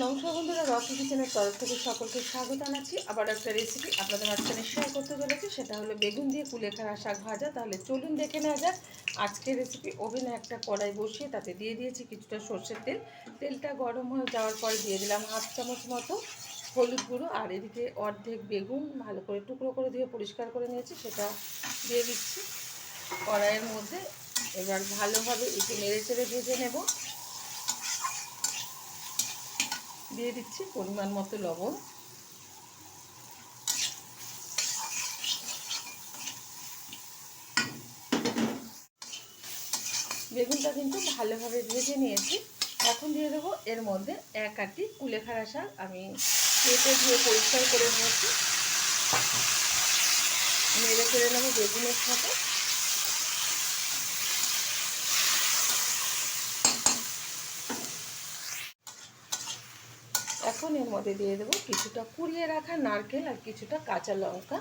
নমস্কার বন্ধুরা, রকি কিচেনের তরফ থেকে সকলকে স্বাগত জানাচ্ছি। আবার একটা রেসিপি আপনাদের মাঝখানে শেয়ার করতে চলেছি, সেটা হলো বেগুন দিয়ে কুলেখাড়া শাক ভাজা। তাহলে চলুন দেখে নেওয়া যাক আজকের রেসিপি। ওভেনে একটা কড়াই বসিয়ে তাতে দিয়ে দিয়েছি কিছুটা সর্ষের তেল। তেলটা গরম হয়ে যাওয়ার পর দিয়ে দিলাম 1/2 চামচ মতো হলুদ গুঁড়ো, আর এদিকে অর্ধেক বেগুন ভালো করে টুকরো করে দিয়ে পরিষ্কার করে নিয়েছি, সেটা দিয়ে দিচ্ছি কড়াইয়ের মধ্যে। এবার ভালোভাবে একটু নেড়ে চেড়ে ভেজে নেব। দিয়ে দিচ্ছি পরিমাণ মতো লবণ। বেগুনটা কিন্তু ভালোভাবে ভেজে নিয়েছি। এখন দিয়ে দেবো এর মধ্যে 1 আঁটি কুলেখাড়া শাক, আমি কেটে ধুয়ে পরিষ্কার করে নিয়েছি। নেড়ে চেড়ে নেবো বেগুনের সাথে। এখন এর মধ্যে দিয়ে দেবো কিছুটা কুড়িয়ে রাখা নারকেল আর কিছুটা কাঁচা লঙ্কা।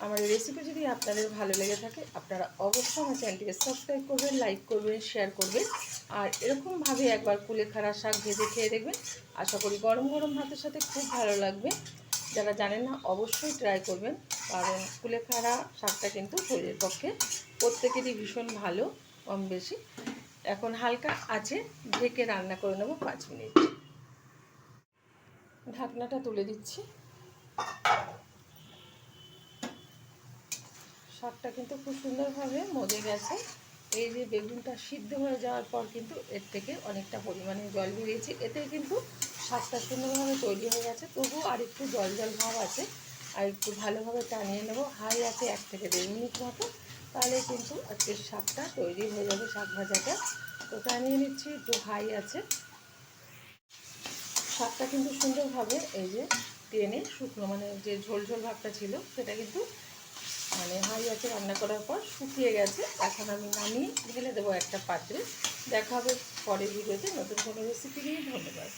আমার এই রেসিপি যদি আপনাদের ভালো লেগে থাকে, আপনারা অবশ্যই আমার চ্যানেলটিকে সাবস্ক্রাইব করবেন, লাইক করবেন, শেয়ার করবেন। আর এরকমভাবে একবার কুলেখাড়া শাক ভেজে খেয়ে দেখবেন। আশা করি গরম গরম ভাতের সাথে খুব ভালো লাগবে। যারা জানেন না অবশ্যই ট্রাই করবেন, কারণ কুলেখাড়া শাকটা কিন্তু শরীরের পক্ষে প্রত্যেকেরই ভীষণ ভালো কম বেশি। এখন হালকা আঁচে ঢেকে রান্না করে নেব 5 মিনিট। ঢাকনাটা তুলে দিচ্ছি। শাকটা কিন্তু খুব সুন্দরভাবে মজে গেছে। এই যে বেগুনটা সিদ্ধ হয়ে যাওয়ার পর কিন্তু এর থেকে অনেকটা পরিমাণে জল বেরিয়েছে, এতে কিন্তু শাকটা সুন্দরভাবে তৈরি হয়ে গেছে। তবুও আর একটু জল জল ভাব আছে, আর একটু ভালোভাবে টানিয়ে নেব। হাই আছে 1 থেকে 1.5 মিনিট মতো, তাহলে কিন্তু আজকের শাকটা তৈরি হয়ে যাবে, শাক ভাজাটা। তো টানিয়ে নিচ্ছি একটু হাই আছে। শাকটা কিন্তু সুন্দরভাবে এই যে টেনে শুকনো, মানে যে ঝোল ঝোল ভাবটা ছিল সেটা কিন্তু মানে হাই আছে রান্না করার পর শুকিয়ে গেছে। এখন আমি নামিয়ে ঢেলে দেবো একটা পাত্রে। দেখা হবে পরের ভিডিওতে নতুন কোনো রেসিপি নিয়ে। ধন্যবাদ।